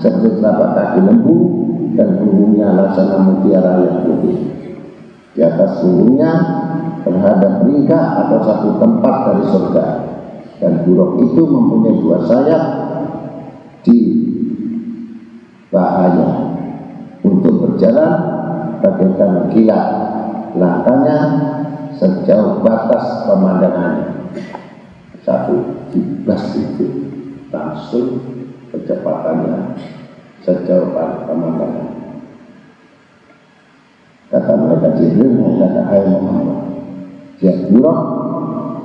seperti telapak kaki lembu dan punggungnya laksana mutiara yang putih. Di atas punggungnya terhadap ringkah atau satu tempat dari surga, dan buruk itu mempunyai dua sayap di pahanya untuk berjalan bagaikan kilat. Langkahnya sejauh batas pemandangannya. Satu kibas itu langsung kecepatannya sejauh pemandangan. Kata mereka Jibril, kata hai Muhammad, jika buruk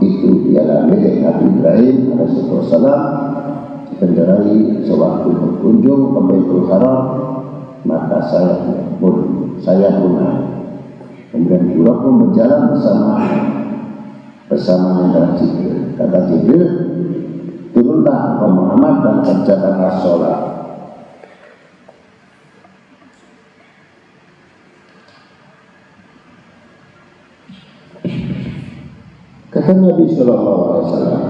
itu ialah milik Nabi Ibrahim alaihissalam, dikendarai sewaktu berkunjung ke Baitul Haram, maka saya pun naik. Kemudian buruk pun berjalan bersama dengan Jibril. Kata Jibril, turunlah engkau Muhammad dan kerjakanlah sholat. Kata Nabi Sallallahu Alaihi Wasallam,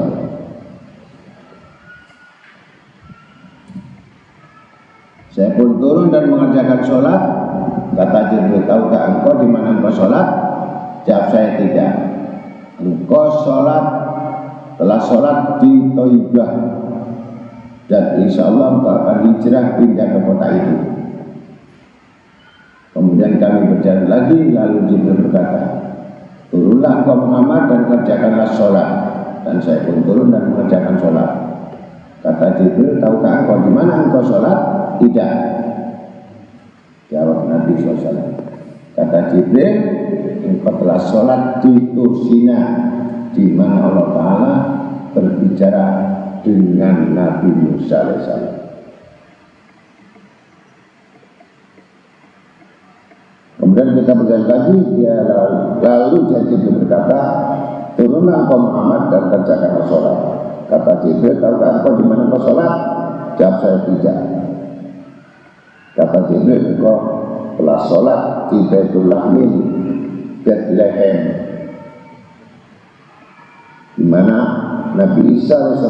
saya pun turun dan mengerjakan sholat. Kata Jibril, tahukah engkau di mana engkau sholat? Jawab saya, tidak. Engkau telah sholat di Thaibah, dan insya Allah engkau akan hijrah pindah ke kota itu. Kemudian kami berjalan lagi, lalu Jibril berkata, turunlah engkau Muhammad dan kerjakanlah sholat. Dan saya pun turun dan mengerjakan sholat. Kata Jibril, tahukah engkau di mana engkau sholat? Tidak. Jawab Nabi SAW. Kata Jibril, engkau telah sholat di Tursina, di mana Allah Ta'ala berbicara dengan Nabi Musa AS. Kemudian kita berjalan lagi, lalu Jibril berkata, turunlah engkau Muhammad dan kerjakanlah sholat. Kata Jibril, tahukah engkau di mana engkau sholat? Jawab saya, tidak. Kata Jibril, engkau telah sholat di Baitul Lahmin, Bethlehem, di mana Nabi Isa AS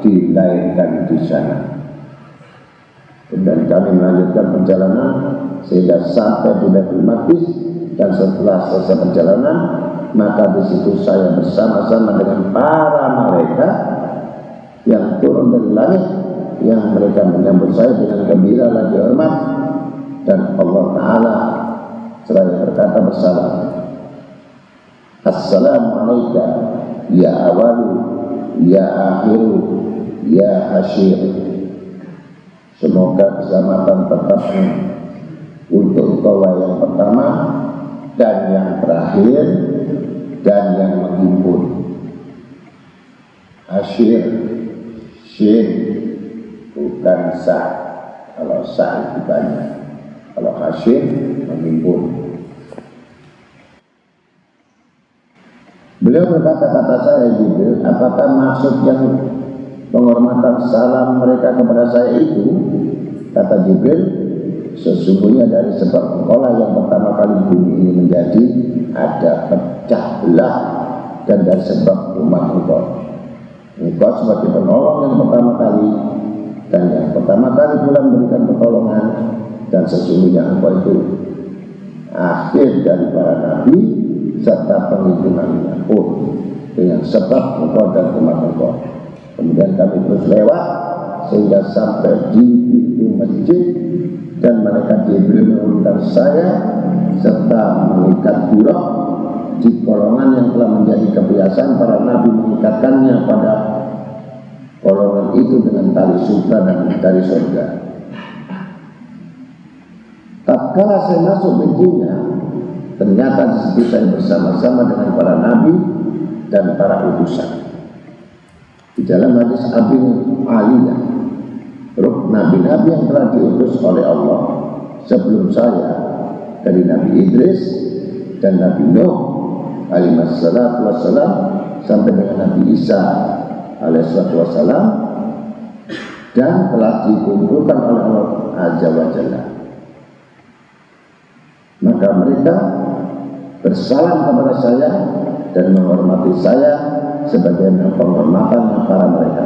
dilahirkan di sana. Dan kami melanjutkan perjalanan sehingga sampai di Baitul Maqdis, dan setelah selesai perjalanan, maka di situ saya bersama-sama dengan para malaikat yang turun dari langit, yang mereka menyambut saya dengan gembira lagi hormat, dan Allah Ta'ala seraya berkata bersalam, Assalamualaikum ya awalu ya akhiru ya asyir. Semoga keselamatan tetap untuk engkau yang pertama dan yang terakhir dan yang menghimpun. Asyir, syin, bukan sa. Kalau sa itu banyak, kalau asyir menghimpun. Beliau berkata, kata saya Jibril, apakah maksud yang penghormatan salam mereka kepada saya itu? Kata Jibril, sesungguhnya dari sebab engkaulah yang pertama kali bumi ini menjadi ada pecah belah, dan dari sebab umat engkau sebagai penolong yang pertama kali, dan yang pertama kali pula memberikan pertolongan, dan sesungguhnya engkau itu akhir dari para nabi serta penghitungannya pun dengan sebab engkau dan umat engkau. Kemudian kami terus lewat sehingga sampai di pintu masjid, dan malaikat Jibril menurunkan saya serta mengikat buruk di kolongan yang telah menjadi kebiasaan para nabi mengikatkannya pada kolongan itu dengan tali sutra dan dari surga. Tatkala saya masuk pintunya, ternyata di situ saya bersama-sama dengan para nabi dan para utusan. Di dalam hadis Abi Aliyah, nabi-nabi yang telah diutus oleh Allah sebelum saya, dari Nabi Idris dan Nabi Nuh alaihissalatu wassalam sampai dengan Nabi Isa alaihissalatu wassalam, dan telah dikumpulkan oleh Allah Azza wa Jalla. Maka mereka bersalam kepada saya dan menghormati saya sebagaimana penghormatan para mereka.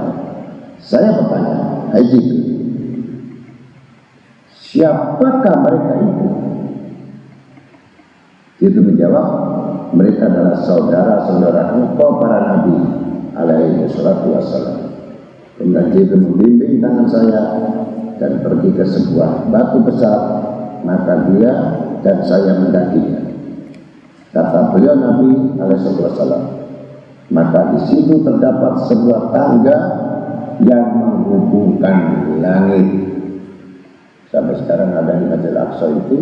Saya bertanya, hai Jibril, siapakah mereka itu? Itu menjawab, mereka adalah saudara-saudara engkau para nabi alaihi salatu wassalam. Kemudian Jibril membimbing tangan saya dan pergi ke sebuah batu besar, maka dia dan saya mendakinya. Kata beliau Nabi alaihi salatu wassalam, maka di situ terdapat sebuah tangga yang menghubungkan langit. Sampai sekarang ada di Masjid Al-Aqsa itu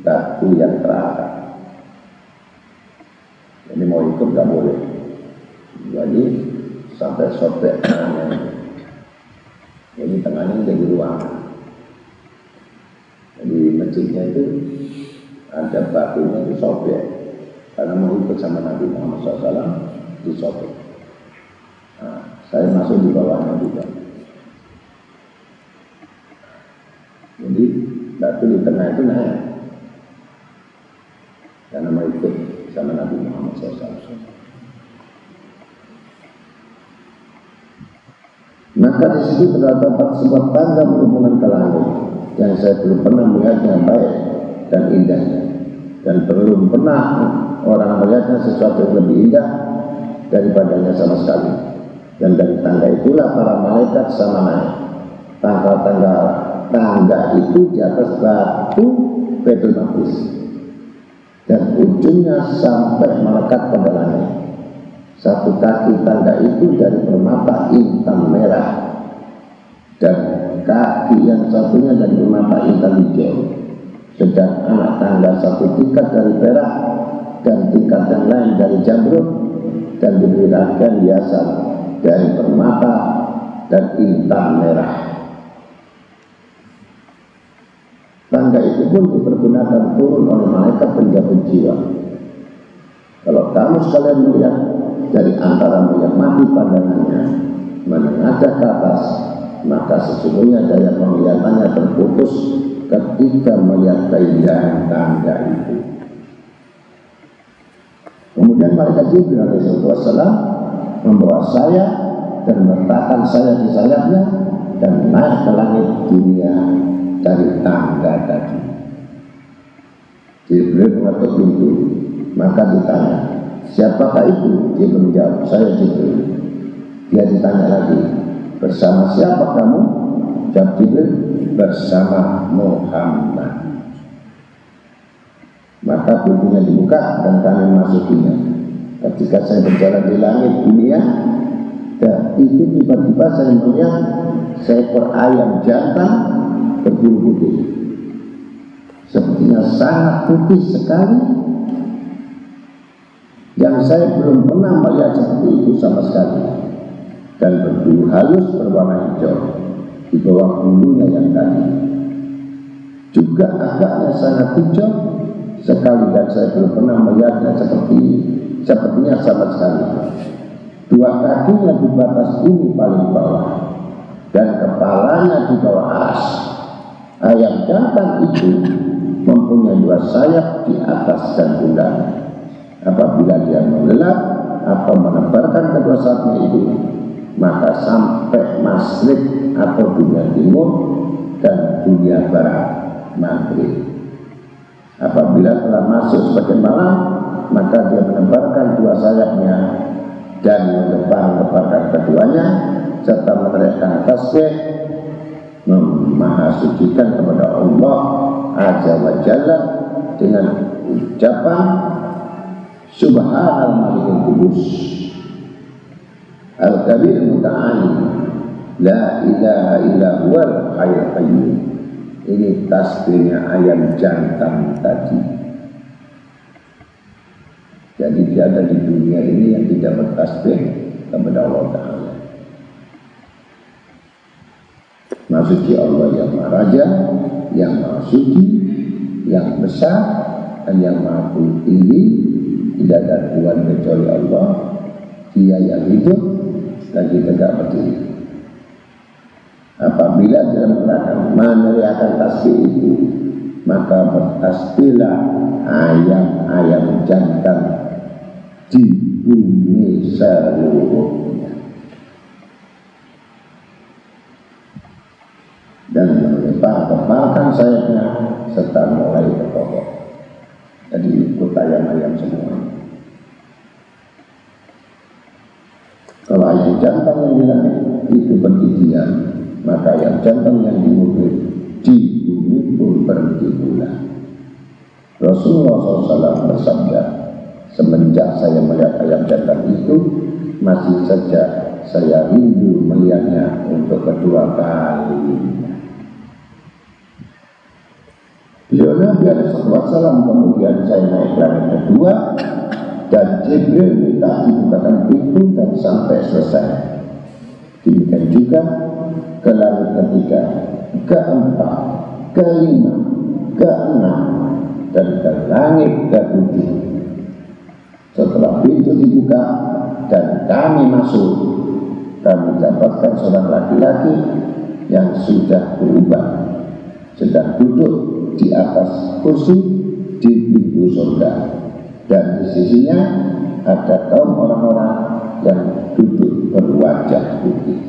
batu yang terangkat. Ini mau ikut gak boleh. Jadi sampai sobek tangannya. Jadi tangannya jadi ruangan. Jadi masjidnya itu ada batunya itu sobek. Karena mau ikut sama Nabi Muhammad SAW disobek. Nah, saya masuk di bawahnya juga. Jadi batu di tengah itu naik. Karena mau ikut sama Nabi Muhammad SAW. Maka di situ terdapat sebuah tangga berhubungan ke langit yang saya belum pernah melihatnya baik dan indahnya, dan belum pernah orang melihatnya sesuatu yang lebih indah daripadanya sama sekali. Dan dari tangga itulah para malaikat sama naik. Tangga itu di atas batu Baitul Maqdis dan ujungnya sampai melekat pada langit. Satu kaki tangga itu dari permata intan merah dan kaki yang satunya dari permata intan hijau. Sedang anak tangga satu tingkat dari perak dan tingkat yang lain dari jamrud, dan diberi rangkaian hiasan dari permata dan intan merah. Tangga itu pun dipergunakan turun oleh malaikat penjaga jiwa. Kalau kamu sekalian melihat dari antara yang mati pandangannya menengadah ke atas, maka sesungguhnya daya penglihatannya terputus ketika melihat keindahan tangga itu. Kemudian malaikat Jibril alaihi wasallam membawa saya dan meletakkan saya di sayapnya dan naik ke langit dunia dari tangga tadi. Jibril mengetuk pintu, maka ditanya, siapakah itu? Dia menjawab, saya Jibril. Dia ditanya lagi, bersama siapa kamu? Jawab Jibril, bersama Muhammad. Maka pintunya dibuka dan kami masukinya. Ketika saya berjalan di langit dunia, dan itu tiba-tiba saya melihat seekor ayam jantan berbulu putih. Sepertinya sangat putih sekali, yang saya belum pernah melihat seperti itu sama sekali, dan berbulu halus berwarna hijau di bawah bulunya yang tadi. Juga agaknya sangat hijau sekali, dan saya belum pernah melihatnya sepertinya sama sekali. Dua kakinya di batas bumi paling bawah dan kepalanya di bawah aras. Ayam jantan itu mempunyai dua sayap di atas dan pundaknya. Apabila dia mengelap atau menebarkan kedua sayapnya itu, maka sampai Masyriq atau dunia timur dan dunia barat maghrib. Apabila telah masuk sebagian malam, maka dia menebarkan dua sayapnya dan menebarkan keduanya serta meneriakkan tasbih, memahasucikan kepada Allah Azza wa Jalla dengan ucapan Subhanal Malikul Qudus Al-Kabir Muta'ali La ilaha illa huwal hayyul qayyum. Ini tasbihnya ayam jantan tadi. Jadi dia ada di dunia ini yang tidak bertasbih kepada Allah Ta'ala. Maha suci Allah yang Maha Raja, yang Maha Suci, yang besar, dan yang Maha Tinggi. Tidak ada Tuhan kecuali Allah. Dia yang hidup lagi tegak berdiri. Apabila dia meneriakkan tasbih itu, maka bertasbihlah ayam-ayam jantan di bumi seluruhnya. Dan Tepal-tepalkan sayapnya serta mulai berkokok. Jadi ikut ayam-ayam semua. Kalau ayam jantan yang bilang itu bergigian, maka ayam jantan yang dimukul di bumi pun berhenti pula. Rasulullah SAW bersabda, semenjak saya melihat ayam jantan itu, masih saja saya rindu melihatnya untuk kedua kalinya. Beliau Nabi SAW kemudian saya naik langit kedua dan Jibril minta dibukakan pintu dan sampai selesai. Demikian juga ke langit ketiga, keempat, kelima, keenam, dan ke langit ketujuh. Setelah pintu dibuka dan kami masuk, kami dapatkan seorang laki-laki yang sudah berubah, sedang duduk di atas kursi di pintu surga, dan di sisinya ada kaum orang-orang yang duduk berwajah putih.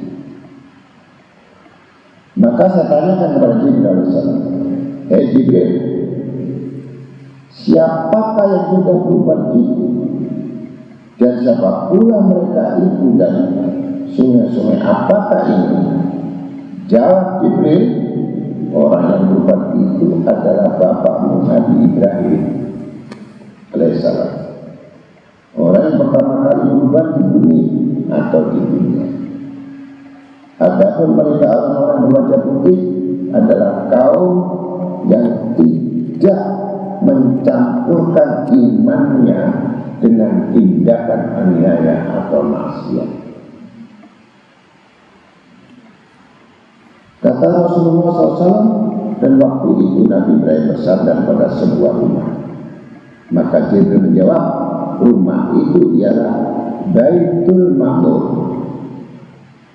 Maka saya tanyakan kepada Jibril alaihissalam, "Hei Jibril, siapakah yang sudah berubah itu? Dan siapa pula mereka itu, dan sungai-sungai apakah ini?" Jawab Jibril, "Orang yang berubah itu adalah bapakmu Nabi Ibrahim alaihissalam. Orang yang pertama kali berubah di bumi atau di dunia. Adapun mereka orang-orang berwajah putih adalah kaum yang tidak mencampurkan imannya dengan tindakan aniaya atau maksiat." Kata Rasulullah SAW, dan waktu itu Nabi Ibrahim bersandar pada sebuah rumah. Maka Jibril menjawab, rumah itu ialah Baitul Ma'mur,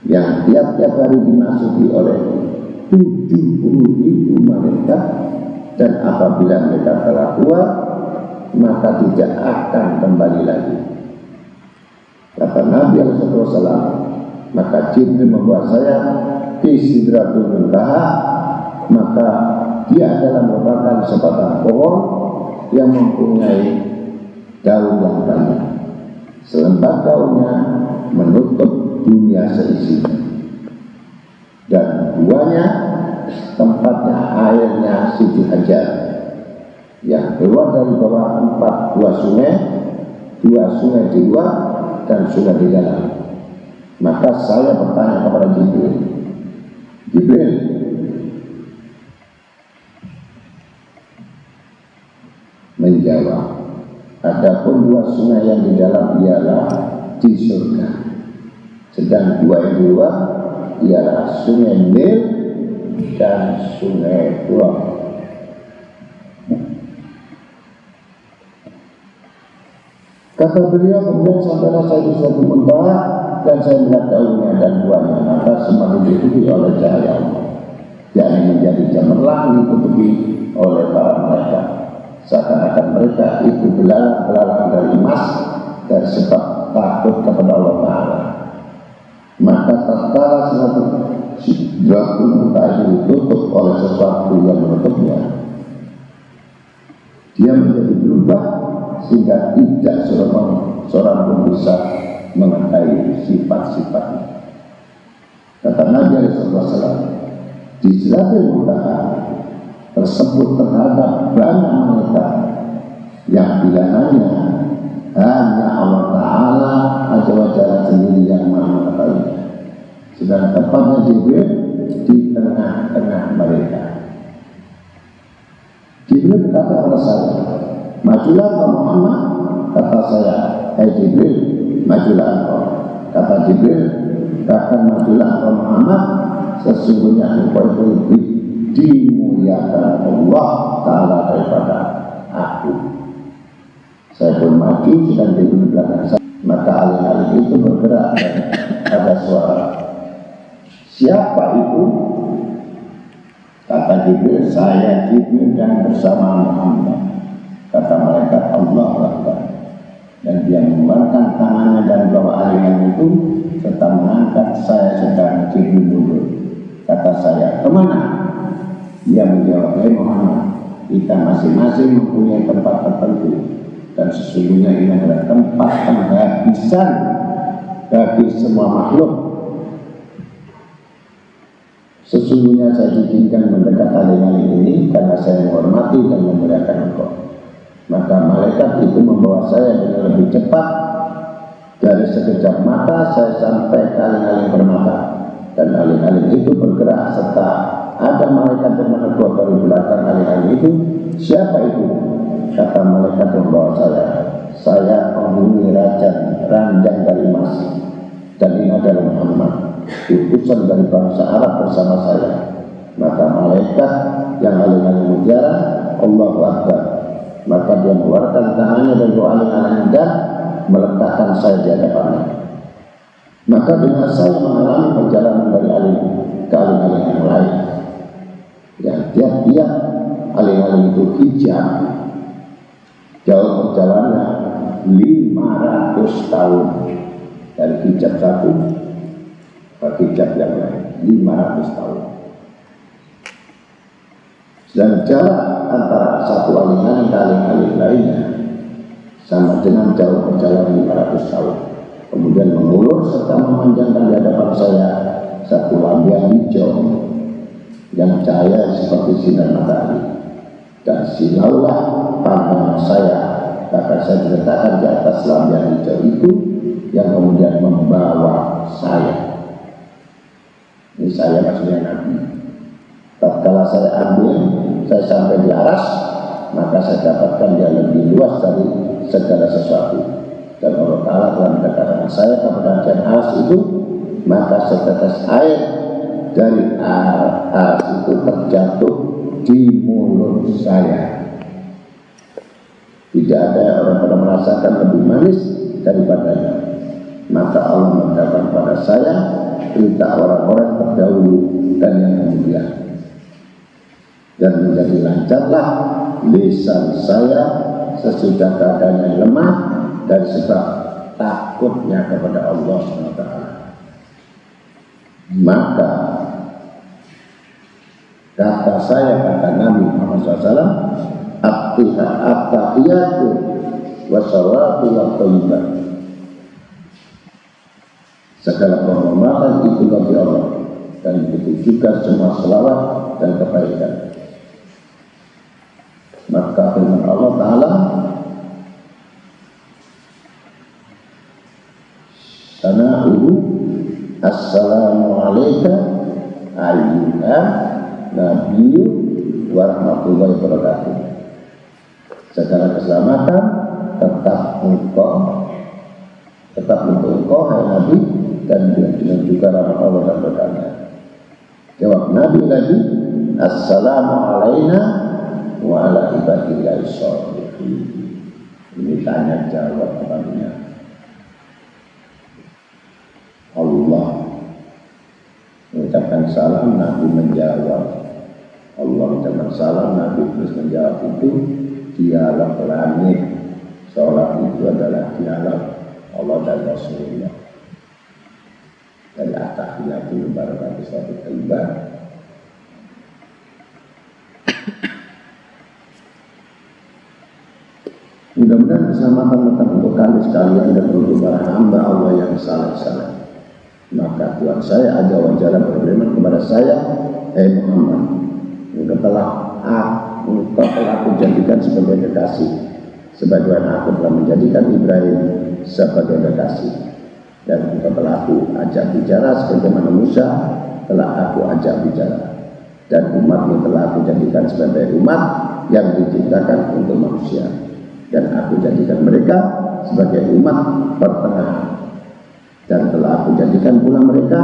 yang tiap-tiap hari dimasuki oleh 70.000 malaikat, dan apabila mereka telah keluar, maka tidak akan kembali lagi. Kata Nabi SAW, maka Jibril membawa saya di Sidratul Muntaha, maka dia adalah merupakan sebatang pohon yang mempunyai daun yang banyak. Selembar daunnya menutup dunia seisinya, dan buahnya tempatnya airnya Siti Hajar yang keluar dari bawah 4 buah sungai, 2 sungai di luar dan sungai di dalam. Maka saya bertanya kepada Jibril, Jibril, menjawab, adapun 2 sungai yang di dalam ialah di surga, sedang 2 yang di luar ialah sungai Nil dan sungai Furat. Kata beliau, kemudian sampailah saya di Sidratul Muntaha, dan saya melihat daunnya dan buahnya, maka semakin ditutupi oleh cahaya Allah, yakni menjadi cemerlang ditutupi oleh para malaikat, seakan-akan mereka itu belalang-belalang dari emas, dan sebab takut kepada Allah Ta'ala. Maka tatkala Sidratul Muntaha ditutup oleh sesuatu yang menutupnya, dia menjadi berubah sehingga tidak seorang pun bisa mengenai sifat-sifatnya. Kata Nabi SAW, di Sidratul Muntaha tersebut terhadap banyak malaikat yang bilangannya hanya Allah Ta'ala Azza wa Jalla sendiri yang mengetahuinya. Sedang tempatnya Jibril di tengah-tengah mereka. Jibril berkata kepada saya, majulah Muhammad. Kata saya, hai Jibril, majulah engkau. Kata Jibril, bahkan majulah Muhammad, sesungguhnya engkau itu lebih dimuliakan Allah Ta'ala daripada aku. Saya pun maju, sedang di belakang saya. Maka alih-alih itu bergerak dan ada suara, siapa itu? Kata Jibril, saya Jibril dan bersama Muhammad. Kata malaikat, Allah Akbar. Dan dia mengeluarkan tangannya dan bawa alingan itu serta mengangkat saya sedang Jibril mundur. Kata saya, kemana? Dia menjawab, "Hai Muhammad, kita masing-masing mempunyai tempat tertentu, dan sesungguhnya ini adalah tempat penghabisan bagi semua makhluk. Sesungguhnya saya diizinkan mendekat aling-aling ini karena saya menghormati dan memuliakan engkau." Maka malaikat itu membawa saya dengan lebih cepat. Dari sekejap mata saya sampai ke aling-aling permata, dan aling-aling itu bergerak serta ada malaikat yang menegur dari belakang aling-aling itu. "Siapa itu?" Kata malaikat yang membawa saya, "Saya penghuni ranjang dari emas, dan ini adalah Muhammad, utusan dari bangsa Arab bersama saya." Maka malaikat yang aling-aling mutiara, Allahu Akbar, maka dia mengeluarkan tangannya dari aling-aling dan meletakkan saya di hadapannya. Maka dengan saya mengalami perjalanan dari aling ke aling-aling yang lain, yang tiap-tiap aling-aling itu hijab, jauh perjalanannya 500 tahun dari hijab satu ke hijab yang lain, 500 tahun. Dan jarak antara satu aling-aling ke aling-aling lainnya sama dengan jauh perjalanan 500 tahun. Kemudian mengulur serta memanjangkan di hadapan saya satu lampion hijau yang cahaya seperti sinar matahari, dan silaulah pandangan saya. Maka saya diletakkan di atas lampion hijau itu yang kemudian membawa saya. Ini saya maksudnya Nabi. Tatkala saya ambil, saya sampai di aras, maka saya dapatkan dia lebih luas dari segala sesuatu. Dan Allah Ta'ala telah mendekatkan saya kepada aras itu, maka setetes air dari aras itu terjatuh di mulut saya. Tidak ada yang orang pernah merasakan lebih manis daripadanya. Maka Allah mengatakan pada saya perintah orang-orang terdahulu dan yang kemudian, dan menjadi lancarlah lisan saya sesudah keadaan yang lemah dan sebab takutnya kepada Allah SWT. Maka kata saya, kata Nabi Muhammad SAW, "At-tahiyatu wa salatu wa thayyibah." Segala penghormatan itu bagi Allah, dan itu juga semua selawat dan kebaikan. Maka firman Allah Ta'ala, "Sana'uhu assalamualaikum ayyuhan nabiyyu wa rahmatullahi wabarakatuh." Segala keselamatan tetap untuk engkau hai Nabi, dan dengan juga rahmat Allah dan berkahnya. Jawab Nabi lagi, "Assalamu alaina wa ala ibadillahi sholihin." Ini tanya jawab pertanyaan. Allah mengucapkan salam, Nabi menjawab. Allah mengucapkan salam, Nabi terus menjawab. Itu dialog langit. Sholat itu adalah dialog Allah dan Rasulullah. Dari at-tahiyatu barakatuh suatu thayyibah. Mudah-mudahan keselamatan datang untuk kalian sekalian dan untuk para hamba Allah yang saleh-saleh. Maka Tuhan saya Azza wa Jalla berfirman kepada saya, "Hai Muhammad, engkau telah aku jadikan sebagai kekasih, sebagaimana aku telah menjadikan Ibrahim sebagai kekasih. Dan engkau telah aku ajak bicara sebagaimana Musa telah aku ajak bicara. Dan umatmu telah aku jadikan sebagai umat yang diciptakan untuk manusia. Dan aku jadikan mereka sebagai umat pertengahan. Dan telah aku jadikan pula mereka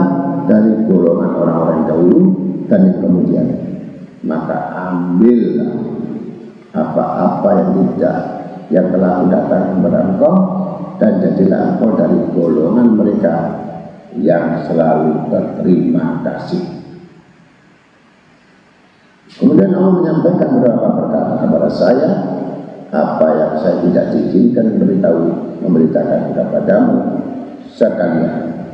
dari golongan orang-orang dahulu dan yang kemudian. Maka ambillah apa-apa yang telah aku datangkan kepada engkau, dan jadilah engkau dari golongan mereka yang selalu berterima kasih." Kemudian Allah menyampaikan beberapa perkara kepada saya, apa yang saya tidak diizinkan memberitakan kepadamu sekalian,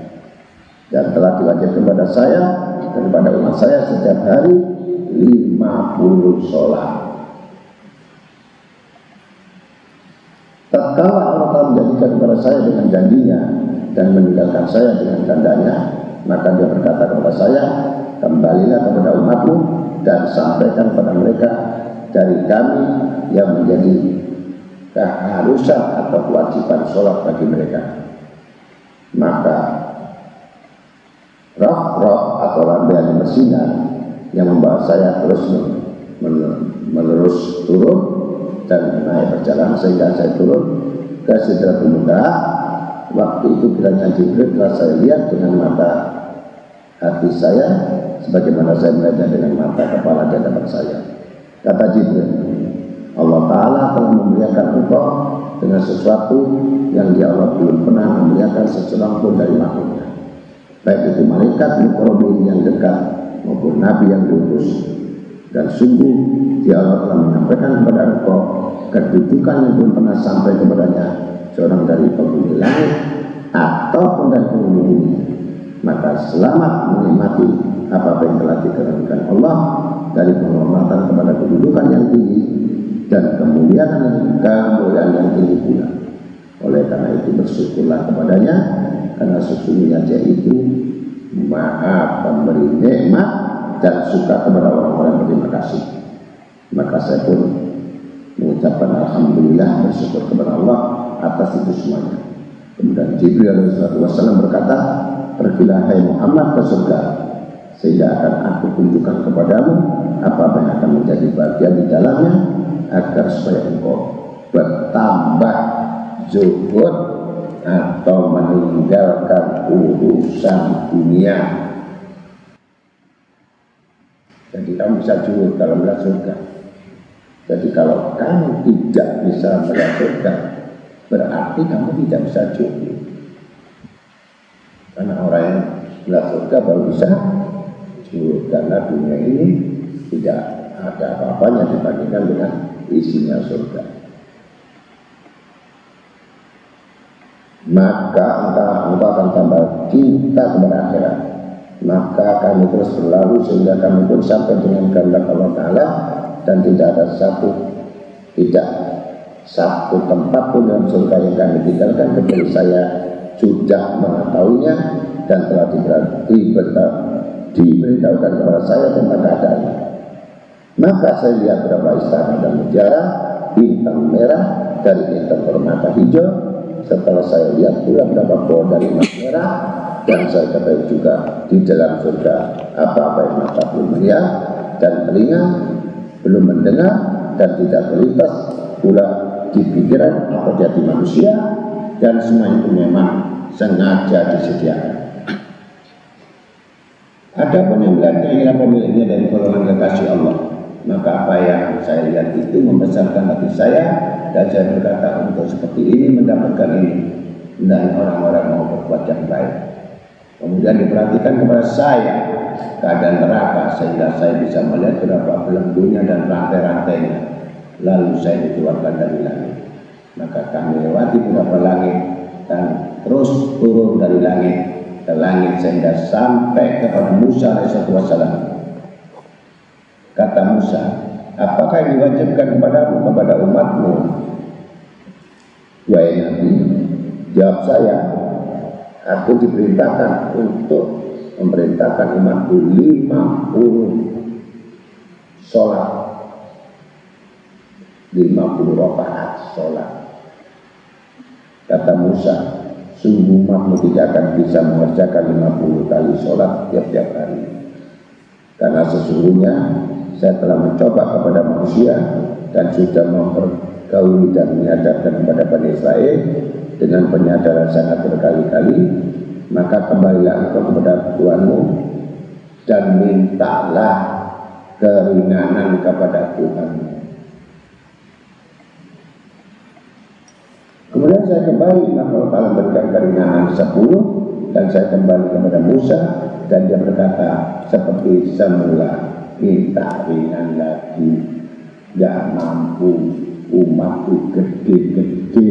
dan telah diwajibkan kepada saya dan kepada umat saya setiap hari 50 sholat. Tatkala Allah telah menjanjikan kepada saya dengan janjinya dan meninggalkan saya dengan tandanya, maka dia berkata kepada saya, kembalilah kepada umatmu dan sampaikan kepada mereka dari kami yang menjadi keharusan atau kewajiban sholat bagi mereka. Maka roh atau rambaian bersinar yang membawa saya terus menerus turun dan naik perjalanan sehingga saya turun ke Sidratul Muntaha. Waktu itu kiranya Jibril telah saya lihat dengan mata hati saya sebagaimana saya melihatnya dengan mata kepala dan hadapan saya. Kata Jibril, Allah Ta'ala telah memuliakan engkau dengan sesuatu yang dia Allah belum pernah memuliakan seseorang pun dari makhluknya, baik itu malaikat mukarrabin yang dekat maupun nabi yang diutus. Dan sungguh dia Allah telah menyampaikan kepada engkau kedudukan yang belum pernah sampai kepadanya seorang dari penghuni langit ataupun dari penghuni bumi. Maka selamat menikmati apa yang telah dikerjakan Allah dari penghormatan kepada kedudukan yang tinggi dan kemuliaan yang tinggi pula. Oleh karena itu bersyukurlah kepadanya, karena sesungguhnya dia itu Maha pemberi nikmat dan suka kepada orang-orang yang berterima kasih. Maka saya pun mengucapkan alhamdulillah, bersyukur kepada Allah atas itu semuanya. Kemudian Jibril alaihissalam berkata, pergilah hai Muhammad ke surga, sehingga akan aku tunjukkan kepadamu apa yang akan menjadi bagian di dalamnya, agar supaya engkau bertambah zuhud atau meninggalkan urusan dunia. Jadi kamu bisa zuhud kalau melihat surga. Jadi kalau kamu tidak bisa melihat surga, berarti kamu tidak bisa zuhud. Karena orang yang melihat surga baru bisa zuhud, karena dunia ini tidak ada apa-apanya dibandingkan dengan isinya surga. Maka engkau akan tambah cinta kepada akhirat. Maka kami terus berlalu sehingga kami pun sampai dengan kehendak Allah Ta'ala, dan tidak ada satu tempat pun dalam surga yang kami tinggalkan kecuali saya sudah mengetahuinya dan telah diberitahukan kepada saya tentang keadaannya. Maka saya lihat beberapa istana dan mutiara, bintang merah dari bintang permata hijau. Setelah saya lihat pula beberapa pohon dari emas merah, dan saya ketahui juga di dalam surga apa-apa yang mata belum melihat dan telinga belum mendengar dan tidak terlintas pula di pikiran atau di hati manusia, dan semua itu memang sengaja disediakan. Adapun yang melihatnya ialah pemiliknya dari golongan kekasih Allah. Maka apa yang saya lihat itu membesarkan hati saya, dan saya berkata, untuk seperti ini mendapatkan ini, dan orang-orang mau berbuat yang baik. Kemudian diperhatikan kepada saya keadaan neraka, sehingga saya bisa melihat berapa belenggunya dan rantai-rantainya. Lalu saya dikeluarkan dari langit. Maka kami lewati beberapa langit dan terus turun dari langit ke langit sehingga sampai kepada Musa alaihissalam. Kata Musa, apakah yang diwajibkan kepadamu, kepada umatmu? Wahai Nabi, jawab saya, aku diperintahkan untuk memerintahkan umatku 50 sholat, 50 rakaat sholat. Kata Musa, sungguh umatmu tidak akan bisa mengerjakan 50 kali sholat tiap-tiap hari, karena sesungguhnya saya telah mencoba kepada manusia dan sudah mempergauli dan menyadarkan kepada Bani Israel dengan penyadaran sangat berkali-kali. Maka kembalilah engkau kepada Tuhanmu dan mintalah keringanan kepada Tuhanmu. Kemudian saya kembali, maka Allah Ta'ala memberikan keringanan 10, dan saya kembali kepada Musa, dan dia berkata seperti semula, minta ringan lagi, gak mampu, umatku gede-gede,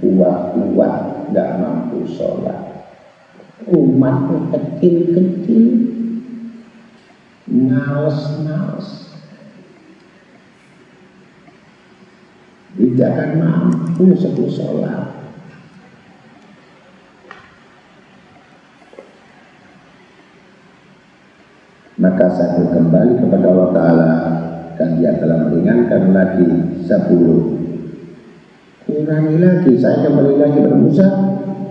kuat-kuat, gak mampu sholat. Umatku kecil-kecil, males-males, tidak akan mampu sebelum sholat. Maka saya kembali kepada Allah Ta'ala, dan Dia telah meringankan lagi 10. Kurangi lagi, saya kembali lagi kepada Musa,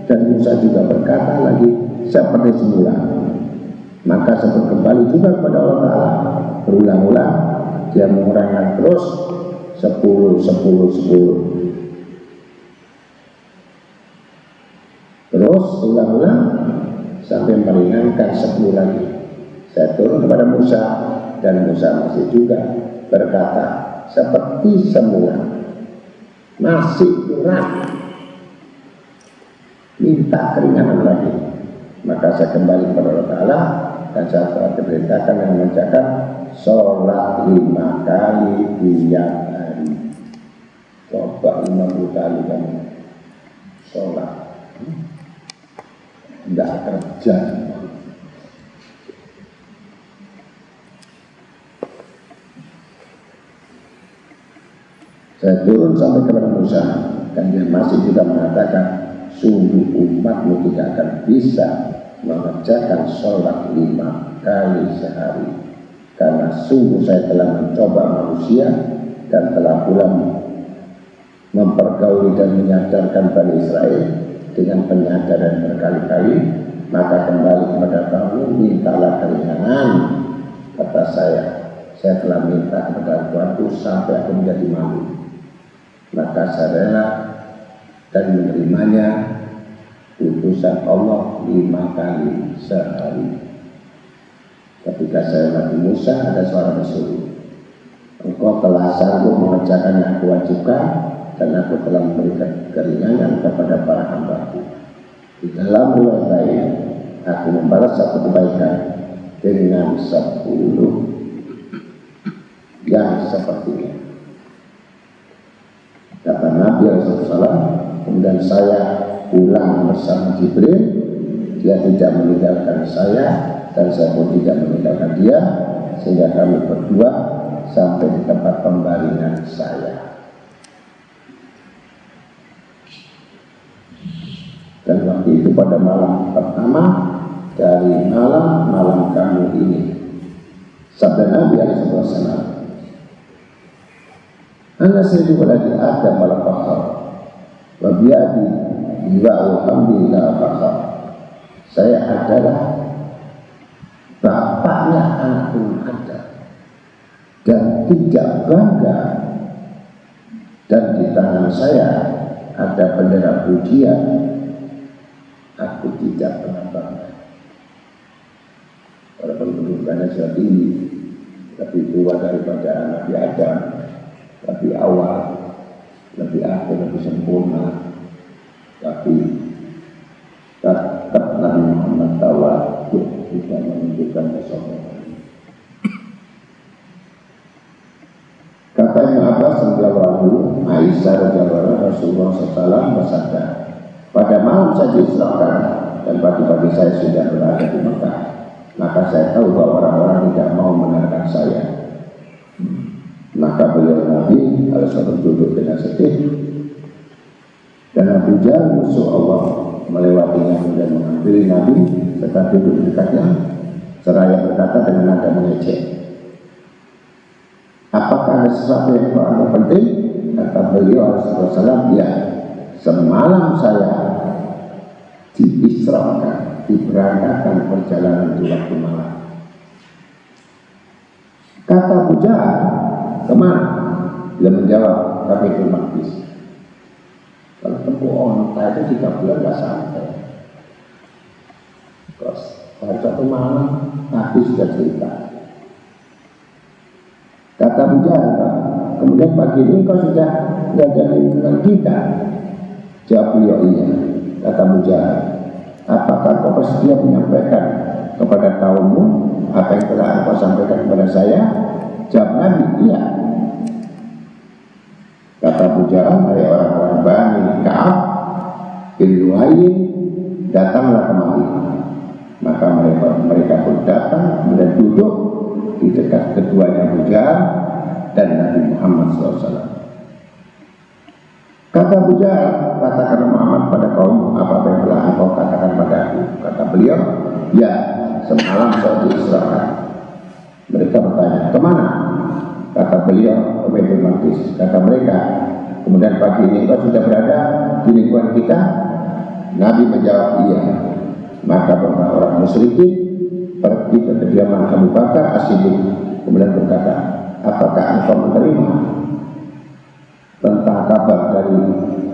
dan Musa juga berkata lagi seperti semula. Maka saya kembali juga kepada Allah Ta'ala, berulang-ulang Dia mengurangkan terus 10, 10, 10. Terus ulang-ulang sampai meringankan 10 lagi. Saya turun kepada Musa, dan Musa masih juga berkata seperti semula, masih kurang, minta keringanan lagi. Maka saya kembali kepada Allah Ta'ala, dan saya telah diperintahkan yang mengerjakan sholat 5 kali tiap hari. Coba 50 kali kamu sholat, tidak kerja. Saya turun sampai kepada Musa, dan dia masih juga mengatakan, sungguh umatmu tidak akan bisa mengerjakan sholat 5 kali sehari, karena sungguh saya telah mencoba manusia dan telah pula mempergauli dan menyadarkan Bani Israel dengan penyadaran berkali-kali. Maka kembali kepada kamu, mintalah keringanan. Kata saya telah minta kepada Tuhanku sampai aku menjadi malu. Maka saya rela dan menerimanya utusan Allah 5 kali sehari. Ketika saya Nabi Musa, ada suara berseru, engkau telah sanggup mengerjakan yang aku wajibkan, dan aku telah memberikan keringanan kepada para hamba-Ku. Di dalam mulai baik, aku membalas satu kebaikan dengan 10 yang sepertinya. Kata Nabi Rasulullah, kemudian saya pulang bersama Jibril. Dia tidak meninggalkan saya, dan saya pun tidak meninggalkan dia, sehingga kami berdua sampai di tempat pembaringan saya. Dan waktu itu pada malam pertama dari malam kamu ini, sabda Nabi SAW, Ana sayyidu waladi Adam wal fakhar, wa biyadi wa alhamdulillah fakhar. Saya adalah bapaknya anak Adam, dan tidak bangga, dan di tangan saya ada bendera pujian. Aku tidak pernah bangga. Walaupun kedudukannya sudah tinggi, tapi tua daripada Nabi Adam, lebih awal, lebih akhir, lebih sempurna. Tapi tetap Nabi Muhammad tawadhu, tidak menunjukkan kesombongan. Kata Ibnu Abbas radhiyallahu anhu, Aisyah radhiyallahu anha, Rasulullah SAW bersabda, pada malam saya diisrakan dan pagi-pagi saya sudah berada di Mekah. Maka saya tahu bahwa orang-orang tidak mau mendengarkan saya. Maka beliau Nabi harus duduk dengan sedih, dan Abu Jahal musuh Allah melewatinya dan mengambil Nabi serta duduk di dekatnya, seraya berkata dengan nada mengejek, apakah ada sesuatu yang kau anggap penting? Kata beliau Rasulullah, ya, semalam saya diisrakan, diberangkatkan perjalanan di waktu malam. Kata Abu Jahal, kemana? Dia menjawab, kami ke Maqdis. Kalau tempuh onta itu 3 bulan gak sampai. Terus hari satu malam Nabi sudah cerita. Kata Abu Jahal, kemudian pagi ini kau sudah berada dengan kita? Jawab beliau, iya. Kata Abu Jahal, apakah kau bersedia menyampaikan kepada kaummu apa yang telah kau sampaikan kepada saya? Jawab Nabi, iya. Kata Abu Jahal, hai orang-orang Bani Ka'ab bin Lu'ay, datanglah kemari. Maka mereka pun datang, kemudian duduk di dekat keduanya Abu Jahal dan Nabi Muhammad SAW. Kata Abu Jahal, katakan Muhammad pada kaum, apa yang telah engkau katakan padaku? Kata beliau, ya, semalam saya diisrakan. Mereka bertanya, kemana? Kata beliau, ke Baitul Maqdis. Kata mereka, kemudian pagi ini engkau sudah berada di lingkungan kita? Nabi menjawab, iya. Maka beberapa orang musyrikin pergi ke kediaman Abu Bakar As-Siddiq, kemudian berkata, apakah engkau menerima tentang kabar dari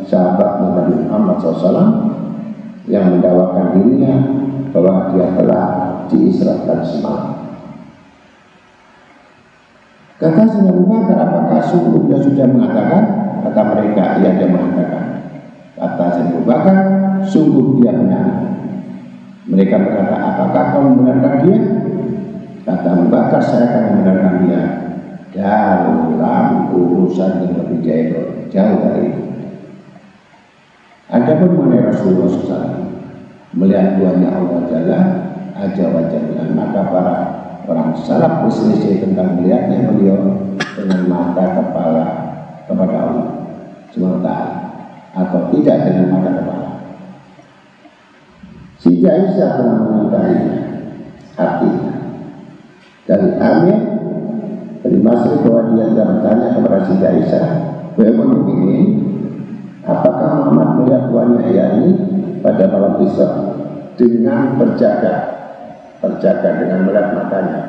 sahabat Nabi Muhammad SAW yang mendakwakan dirinya bahwa dia telah diisrakan semalam? Kata Abu Bakar, apakah sungguh dia sudah mengatakan? Kata mereka, iya, dia mengatakan. Kata Abu Bakar, sungguh dia benar. Mereka berkata, apakah kamu membenarkan dia? Kata Abu Bakar, saya akan membenarkan dia dalam urusan yang lebih jauh dari itu. Adapun mengenai Rasulullah SAW melihat Tuhannya Allah Azza wa Jalla, maka para orang salaf berselisih tentang melihatnya beliau dengan mata kepala kepada Allah SWT atau tidak dengan mata kepala. Siti Aisyah telah mengingkarinya artinya. Dari Amir dari Masri bahwa dia telah bertanya kepada Siti Aisyah, bagaimana ini? Apakah Muhammad melihat tuannya yakni pada malam Isra dengan berjaga dengan melihat matanya?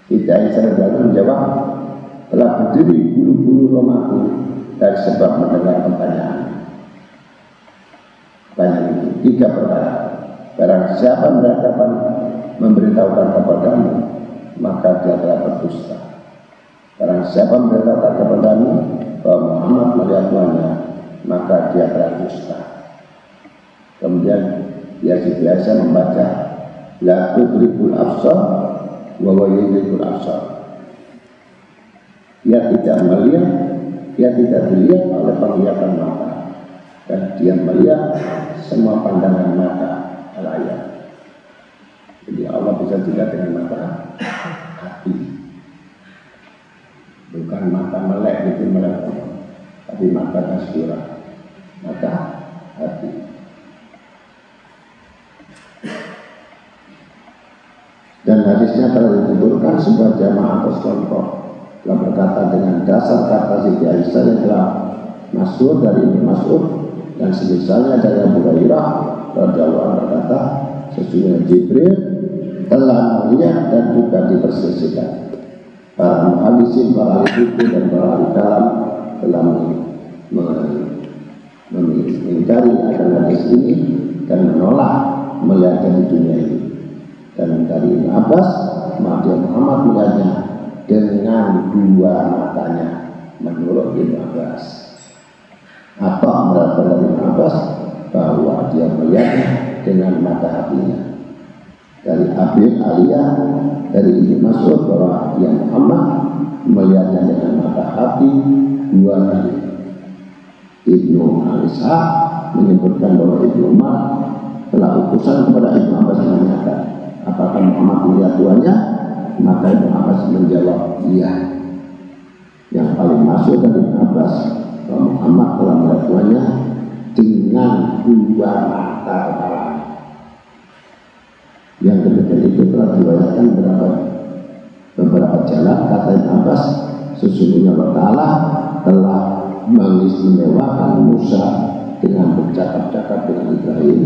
Siti Aisyah menjawab, telah berdiri bulu-bulu romaku dari sebab mendengar pertanyaan itu. Tiga perkara. Barang siapa berhadapan memberitahukan kepadamu, maka dia telah berdusta. Barang siapa memberitahukan kepadamu bahwa Muhammad melihat tuannya, maka dia telah dusta. Kemudian dia biasa membaca, la tudrikul absar wa huwa yudrikul absar. Dia tidak melihat, dia tidak dilihat oleh penglihatan mata, dan dia melihat semua pandangan mata layak. Jadi Allah bisa dilihat dengan mata hati, bukan mata melek itu melek, tapi mata kasira, mata hati. Dan hadisnya telah dituturkan sebuah jamaah atau sekelompok telah berkata dengan dasar kata Siti Aisyah yang telah masyhur dari Ibnu Mas'ud dan semisalnya dari Abu Hurairah radhiyallahu anhu berkata, sesungguhnya Jibril telah melihat dan juga diperselisihkan. Para muhaddisin, para ahli fikih dan para ahli kalam telah mengingkari akan hadis ini dan menolak melihatnya di dunia ini. Dan dari Ibnu Abbas, Muhammad melihatnya dengan dua matanya menurut Ibnu Abbas. Apa berarti dari Ibnu Abbas? Bahwa dia melihatnya dengan mata hatinya. Dari Abi Aliyah, dari Ibnu Mas'ud bahwa dia Muhammad melihatnya dengan mata hati dua kali. Ibnu Al-Ishaq menyebutkan bahwa Ibnu Umar telah utusan kepada Ibnu Abbas menanyakan, apakah Muhammad melihat tuannya? Maka Ibnu Abbas menjawab, iya. Yang paling masuk dari Ibnu Abbas bahwa Muhammad telah melihat tuannya dengan dua mata kepalanya. Yang demikian itu telah diriwayatkan beberapa jalan. Kata Ibnu Abbas, sesungguhnya Allah Ta'ala telah mengistimewakan Musa dengan bercakap-cakap dengan Ibrahim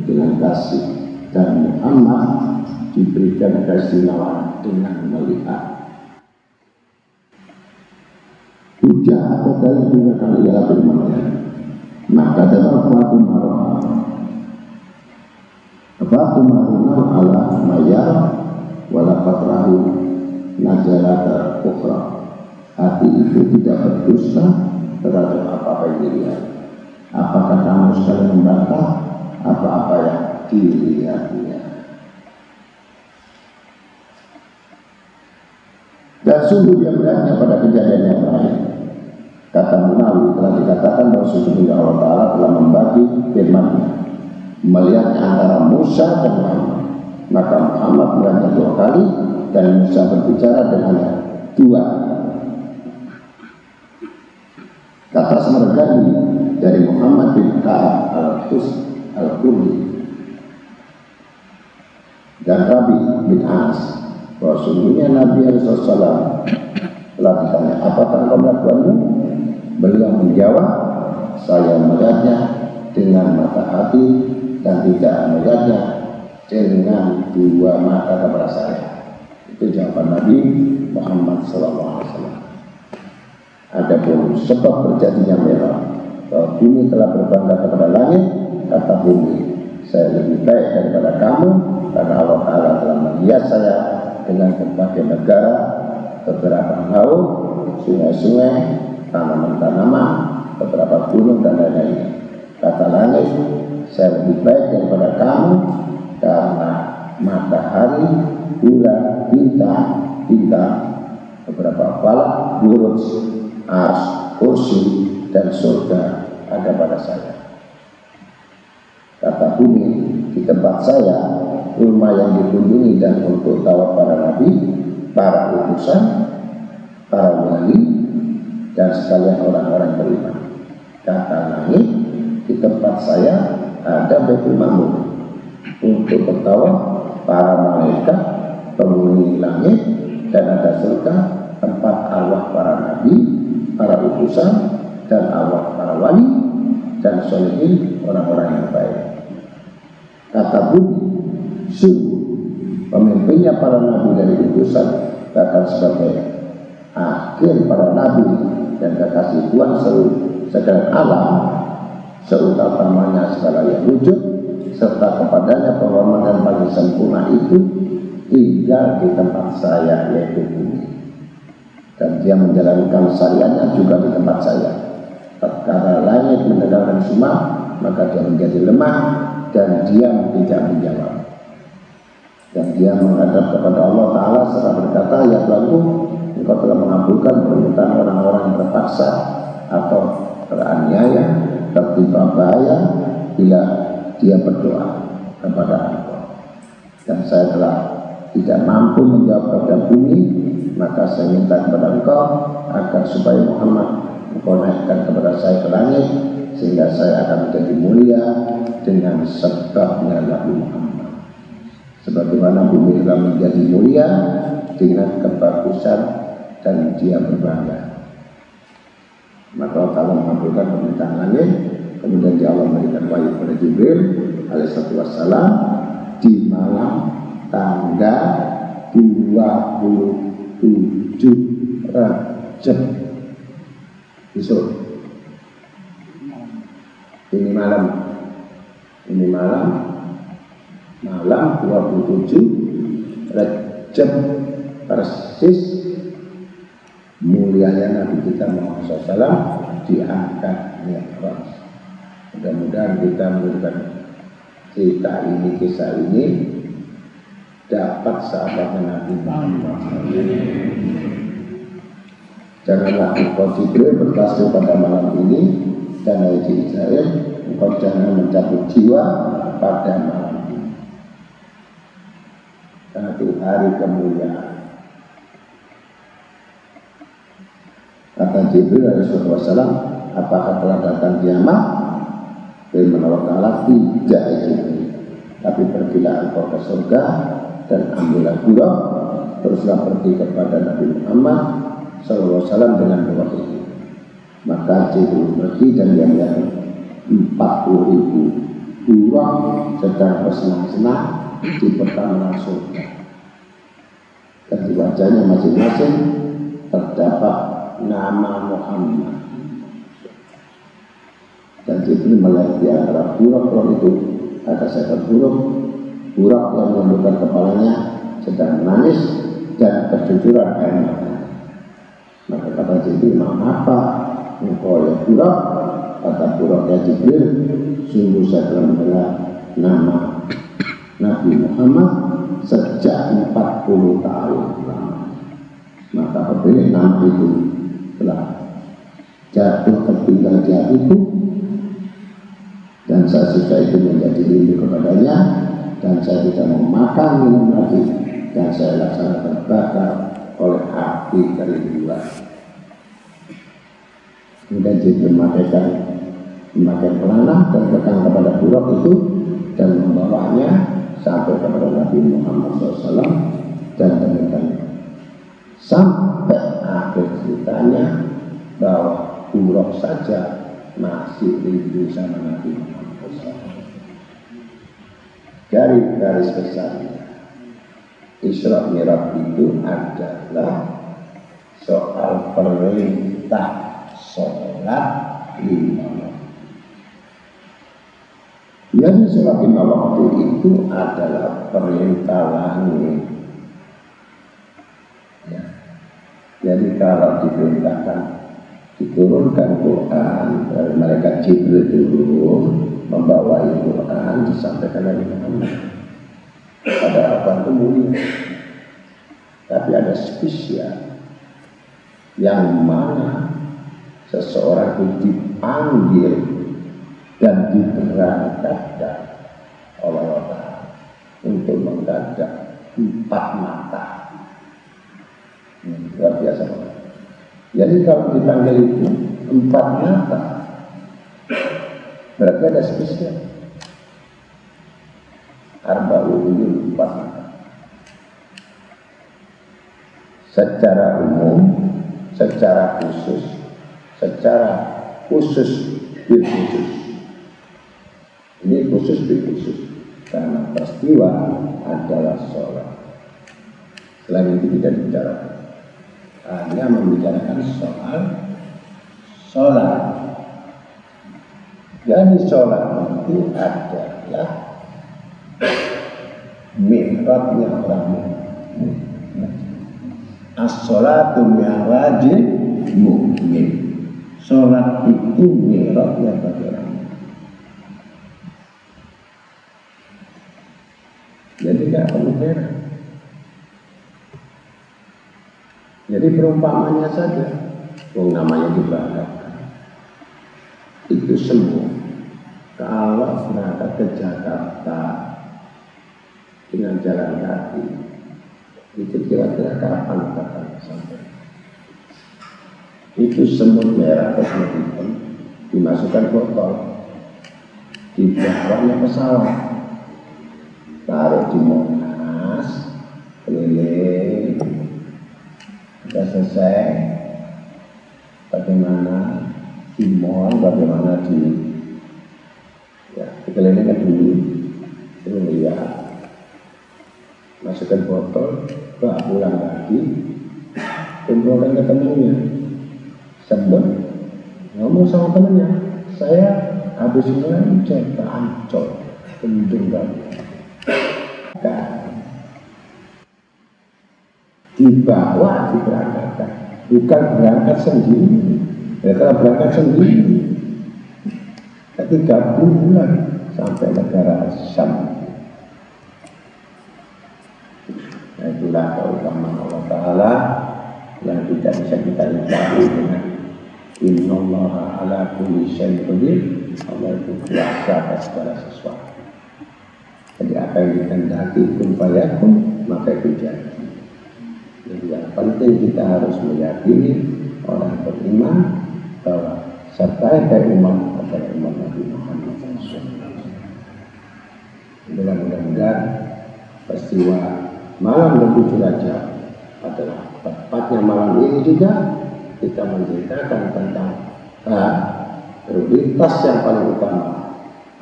dengan kasih, dan Muhammad diberikan keistimewaan dengan melihat. Hujah atau dalil digunakan ialah firman-Nya. Maka dapat Fatimah ala mayar wala fatrahu najalata ukhra. Hati itu tidak berdusta terhadap apa-apa yang dilihat. Apakah kamu sekalian membantah apa-apa yang dilihatnya? Dan sungguh dia melihatnya pada kejadian yang lain. Kata Munawi, telah dikatakan bahwa sesungguhnya Allah Ta'ala telah membagi firman-Nya, melihatnya antara Musa dan Muhammad. Maka Muhammad melihatnya 2 kali dan Musa berbicara dengannya 2. Kata Samarkandi dari Muhammad bin Ka'ab al-Qurdi dan Rabi bin Anas bahwa sungguhnya Nabi SAW telah ditanya, apakah engkau melakukanmu? Beliau menjawab, saya melihatnya dengan mata hati dan tidak melihatnya dengan 2 mata kepada saya. Itu jawaban Nabi Muhammad SAW. Adapun sebab terjadinya merah, bahwa bumi telah berbangga kepada langit, kata bumi, saya lebih baik daripada kamu, karena Allah Ta'ala telah menghias saya dengan berbagai negara, beberapa laut, sungai-sungai, tanaman-tanaman, beberapa gunung dan lain-lain. Kata langit, saya lebih baik daripada kamu karena matahari, bulan, bintang, beberapa falak, buruj, ars, kursi, dan surga ada pada saya. Kata bumi, di tempat saya, rumah yang dikunjungi dan untuk tawaf para nabi, para utusan, para wali, dan sekalian orang-orang beriman. Kata langit, di tempat saya ada Baitul Ma'mur untuk bertawaf para malaikat, penghuni langit, dan ada surga tempat arwah para nabi, para utusan, dan arwah para wali, dan sholihin, orang-orang yang baik. Kata bumi, sungguh pemimpinnya para nabi dari utusan bahkan sebagai akhir para nabi dan kekasih Tuhan segala alam, seutamanya segala yang wujud, serta kepadanya penghormatan paling sempurna itu tinggal di tempat saya, yaitu bumi. Dan dia menjalankan syariatnya juga di tempat saya. Tatkala langit mendengarkan sumpah, maka dia menjadi lemah dan diam tidak menjawab. Dan dia menghadap kepada Allah Ta'ala serta berkata, ya Tuhanku, engkau telah mengabulkan permintaan orang-orang yang terpaksa atau teraniaya, tertimpa bahaya bila dia berdoa kepada engkau. Dan saya telah tidak mampu menjawab kepada bumi, maka saya minta kepada engkau agar supaya Muhammad engkau naikkan kepada saya ke langit, sehingga saya akan menjadi mulia dengan sebabnya Nabi Muhammad. Sebagaimana bumi telah menjadi mulia dengan kebagusan dan dia berbangga. Maka Allah mengabulkan permintaan langit. Kemudian dia Allah memberikan wahyu kepada Jibril alaihissalam di malam tanggal 27 Rajab besok. Ini malam 27 Rajab persis mulianya Nabi kita Muhammad SAW diangkat Mi'raj. Mudah-mudahan kita mendengarkan cerita ini, kisah ini dapat sahabatnya Nabi Muhammad SAW. Janganlah engkau Jibril bertasbih pada malam ini, dan hai Israel, engkau jangan mencabut jiwa pada malam ini, karena itu hari kemuliaan. Kata Jibril alaihissalam, apakah telah datang kiamat? Beliau menolak Allah, tidak Jibril, tapi pergilah engkau ke surga dan ambillah burak, teruslah pergi kepada Nabi Muhammad SAW dengan burak ini. Maka Jibril pergi dan dia melihat 40.000 burak sedang bersenang-senang di pertambangan surga, dan di wajahnya masing-masing terdapat nama Muhammad. Dan Jibril melihat di antara burak-burak itu ada seekor burak yang menundukkan kepalanya sedang menangis dan kejujuran air mata. Maka kata Jibril, mengapa engkau ya burak? Kata burak, ya Jibril, sungguh saya telah mendengar nama Nabi Muhammad sejak 40 tahun. Maka pemilik nama itu telah jatuh tertinggal jatuh, dan saya sudah itu menjadi rindu kepadanya dan saya tidak mau makan minum lagi, dan saya laksanakan bakar oleh api kerinduan. Kemudian Jibril memakai pelana dan datang kepada buruk itu dan membawanya sampai kepada Nabi Muhammad SAW, dan demikian sampai akhir ceritanya bahwa buruk saja masih rindu sama Nabi Muhammad SAW. Dari garis besarnya, Isra Mi'raj itu adalah soal perintah sholat 5 waktu. Yang sholat 5 waktu itu adalah perintah langit. Ya. Jadi kalau diperintahkan diturunkan Quran dari malaikat Jibril turun membawa Quran disampaikan oleh Muhammad pada Al-Quran itu mulia. Tapi ada spesial yang mana seseorang itu dipanggil dan diberangkatkan oleh Allah untuk menggadah 4 mata. Luar biasa. Jadi kalau dipanggil itu 4 mata, berarti ada spesial. Arba'ul 4 mata. Secara umum, secara khusus bil khusus. Ini khusus bil khusus karena peristiwa adalah sholat. Selain itu tidak dibicarakan, hanya membicarakan soal sholat. Jadi sholat itu adalah mi'rajnya orang mukmin. As-sholatu mi'rajil mukmin. Sholat itu mi'rajnya bagi orang mukmin. Jadi tidak perlu heran. Jadi perumpamannya saja, namanya diberangkatkan. Itu semua. Kalau berangkat ke Jakarta dengan jalan kaki, itu kira-kira kapan akan sampai? Itu semut merah atau semut hitam dimasukkan botol, di belakangnya pesawat, taruh di Monas, keliling. Sudah selesai, bagaimana di mall, bagaimana di dikelilingkan dulu, lihat, masukkan botol, bawa pulang lagi, kumpulkan ke temannya, sebut, ngomong sama temannya, saya habis ngecek ke Ancol, penting banget. Dibawa, diberangkatkan, bukan berangkat sendiri. Ya, kalau berangkat sendiri, ketika 3 bulan sampai negara Syam. Nah, itulah keutamaan Allah Ta'ala yang tidak bisa kita ingkari dengan innallaha ala kulli syai'in qadir. Allah itu kuasa atas segala sesuatu. Jadi apa yang dikehendaki kun fayakun, maka itu jadi. Jadi yang penting kita harus meyakini orang beriman bahwa serta umat adalah umat Nabi Muhammad SAW. Mudah-mudahan peristiwa malam 27 Rajab adalah tepatnya malam ini juga kita menceritakan tentang prioritas yang paling utama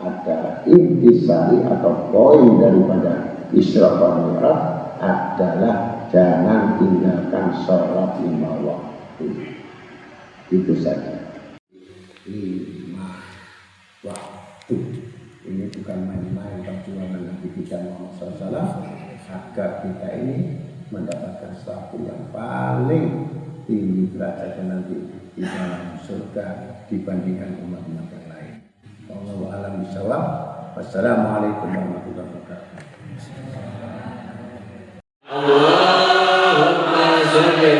adalah intisari atau poin daripada Isra wal Mi'raj adalah jangan tinggalkan sholat 5 waktu. Itu saja. 5 waktu. Ini bukan main-main perjuangan Nabi kita Muhammad SAW agar kita ini mendapatkan sesuatu yang paling tinggi derajatnya nanti di dalam surga dibandingkan umat-umat yang lain. Wallahu a'lam bishawab. Wassalamualaikum warahmatullahi wabarakatuh. Allahumma salli